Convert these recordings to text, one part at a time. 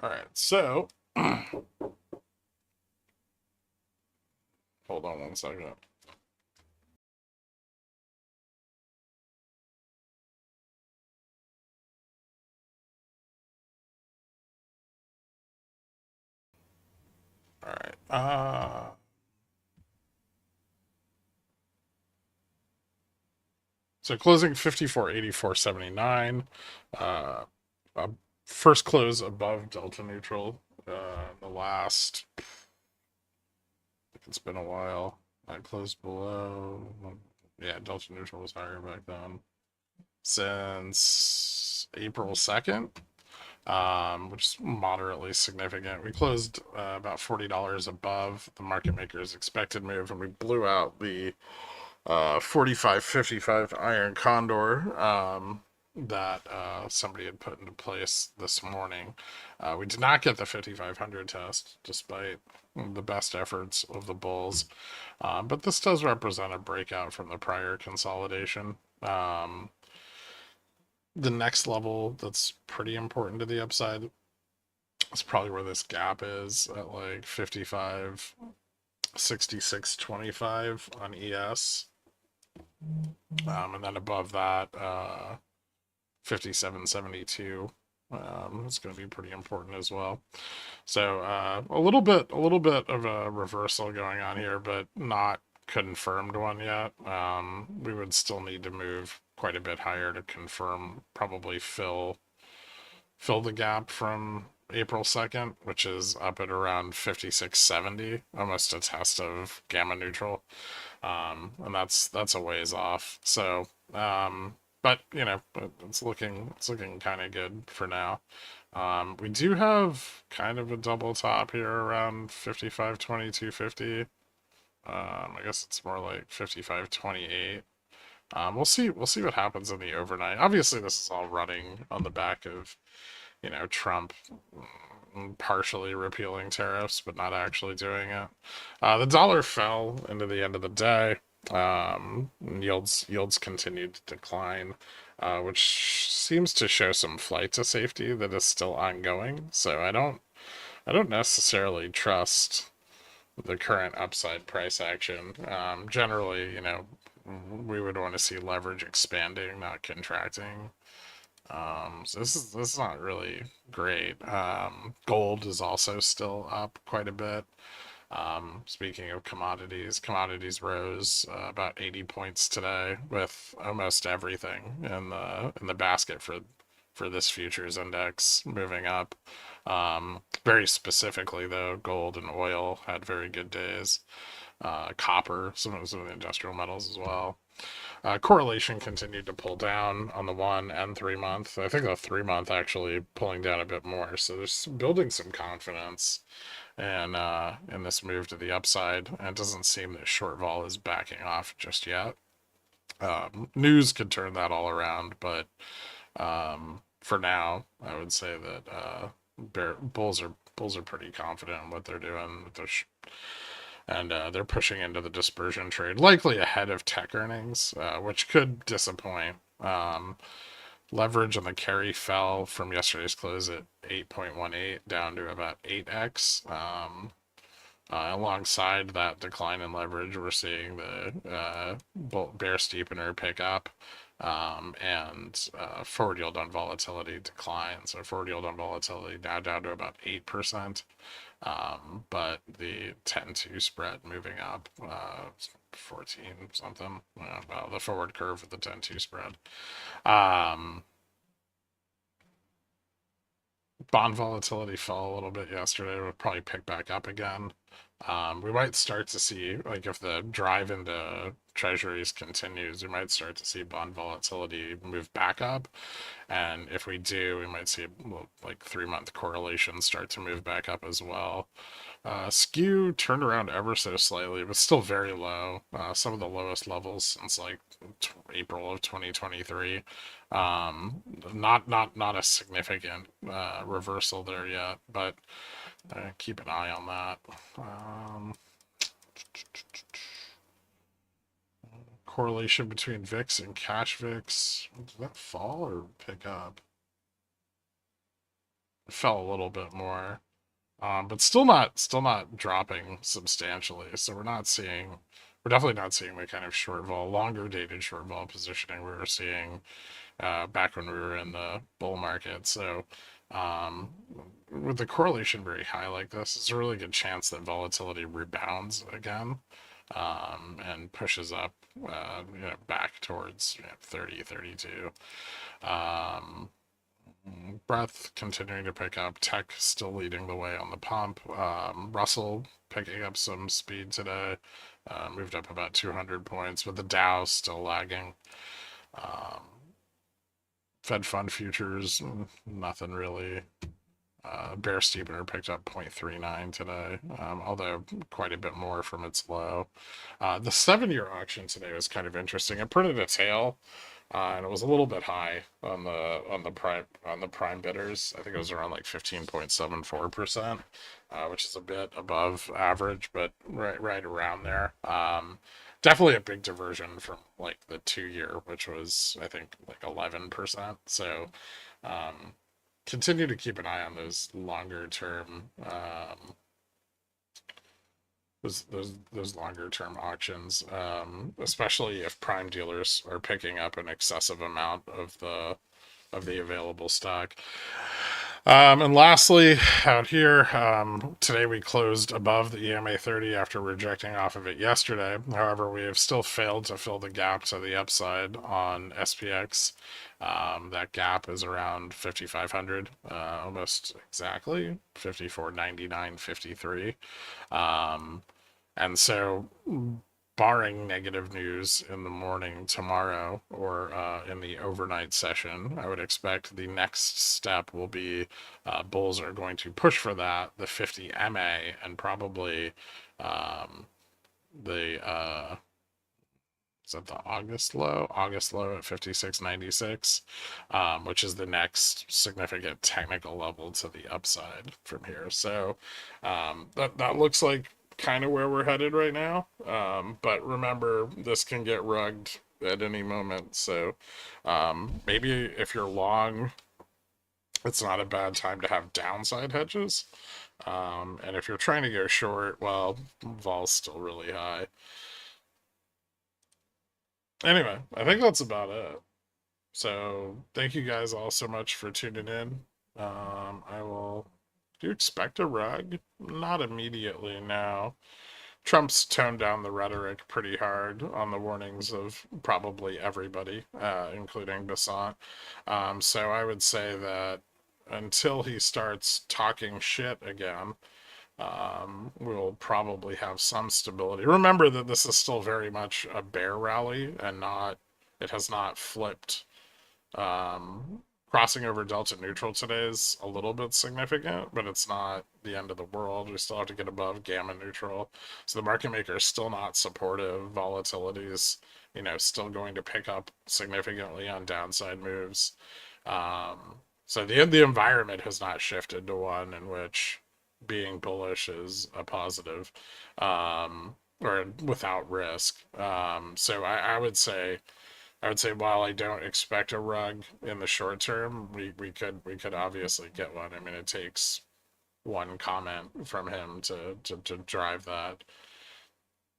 All right, so hold on one second. All right. So closing 54.8479. Uh, First close above delta neutral. The last, I think it's been a while. I closed below. Yeah, delta neutral was higher back then. Since April 2nd, which is moderately significant. We closed about $40 above the market maker's expected move, and we blew out the 45.55 iron condor that somebody had put into place this morning. We did not get the 5,500 test, despite the best efforts of the bulls. But this does represent a breakout from the prior consolidation. The next level that's pretty important to the upside is probably where this gap is at like 55, 66.25 on ES. And then above that, 57.72 is going to be pretty important as well. So a little bit of a reversal going on here, but not confirmed one yet. We would still need to move quite a bit higher to confirm, probably fill the gap from April 2nd, which is up at around 56.70, almost a test of gamma neutral. And that's a ways off. So, but you know, it's looking kind of good for now. We do have kind of a double top here around 55.2250. I guess it's more like 55.28. We'll see what happens in the overnight. Obviously, this is all running on the back of, you know, Trump partially repealing tariffs, but not actually doing it. The dollar fell into the end of the day. Yields continued to decline, which seems to show some flight to safety that is still ongoing. So I don't necessarily trust the current upside price action. Generally, you know, we would want to see leverage expanding, not contracting. So this is not really great. Gold is also still up quite a bit. Speaking of commodities, commodities rose about 80 points today, with almost everything in the basket for this futures index moving up. Very specifically, though, gold and oil had very good days. Copper, some of the industrial metals as well. Correlation continued to pull down on the 1 and 3 month. I think the 3 month actually pulling down a bit more. So there's building some confidence in this move to the upside. And it doesn't seem that short vol is backing off just yet. News could turn that all around, but for now, I would say that bulls are pretty confident in what they're doing. And they're pushing into the dispersion trade, likely ahead of tech earnings, which could disappoint. Leverage on the carry fell from yesterday's close at 8.18 down to about 8x. Alongside that decline in leverage, we're seeing the bear steepener pick up, and forward yield on volatility decline. So forward yield on volatility now down to about 8%. But the 10-2 spread moving up, 14 something. Well, the forward curve with the 10-2 spread. Bond volatility fell a little bit yesterday. We'll probably pick back up again. We might start to see, like, if the drive into treasuries continues, we might start to see bond volatility move back up. And if we do, we might see like 3 month correlation start to move back up as well. Skew turned around ever so slightly, but still very low. Some of the lowest levels since like April of 2023. Not a significant reversal there yet, but keep an eye on that. Correlation between VIX and cash VIX. Did that fall or pick up? fell a little bit more, but still not dropping substantially. So we're definitely not seeing the kind of short vol, longer dated short vol positioning we were seeing back when we were in the bull market. So um, with the correlation very high like this, it's a really good chance that volatility rebounds again, and pushes up, back towards 30, 32. Um, Breath continuing to pick up. Tech still leading the way on the pump. Russell picking up some speed today. Moved up about 200 points, but the Dow still lagging. Um, Fed fund futures, nothing really. Bear Steepener picked up 0.39 today, although quite a bit more from its low. The 7-year auction today was kind of interesting. It printed a tail, and it was a little bit high on the prime bidders. I think it was around like 15.74%, which is a bit above average, but right around there. Definitely a big diversion from like the 2-year, which was I think like 11%. So continue to keep an eye on those longer term those longer term auctions, especially if prime dealers are picking up an excessive amount of the available stock. And lastly, out here, today we closed above the EMA 30 after rejecting off of it yesterday. However, we have still failed to fill the gap to the upside on SPX. That gap is around 5,500, almost exactly 54.99.53. And so, barring negative news in the morning tomorrow or in the overnight session, I would expect the next step will be bulls are going to push for the 50 MA, and probably the is that the August low? August low at 56.96, which is the next significant technical level to the upside from here. So that looks like kind of where we're headed right now. But remember, this can get rugged at any moment. So maybe if you're long, it's not a bad time to have downside hedges. And if you're trying to go short, well, vol's still really high. Anyway, I think that's about it. So thank you guys all so much for tuning in. I will. Do you expect a rug? Not immediately now. Trump's toned down the rhetoric pretty hard on the warnings of probably everybody, including Basant. So I would say that until he starts talking shit again, we'll probably have some stability. Remember that this is still very much a bear rally and it has not flipped. Crossing over delta neutral today is a little bit significant, but it's not the end of the world. We still have to get above gamma neutral. So the market maker is still not supportive. Volatility is, still going to pick up significantly on downside moves. So the environment has not shifted to one in which being bullish is a positive, or without risk. So I would say while I don't expect a rug in the short term, we could obviously get one. I mean, it takes one comment from him to drive that.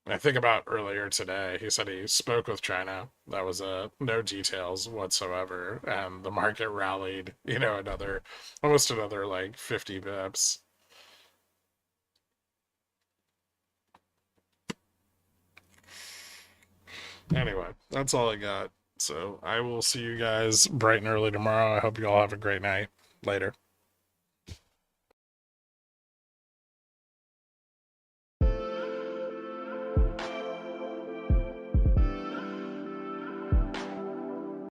I think about earlier today, he said he spoke with China. That was no details whatsoever, and the market rallied, almost another like 50 bips. Anyway, that's all I got. So I will see you guys bright and early tomorrow. I hope you all have a great night. Later.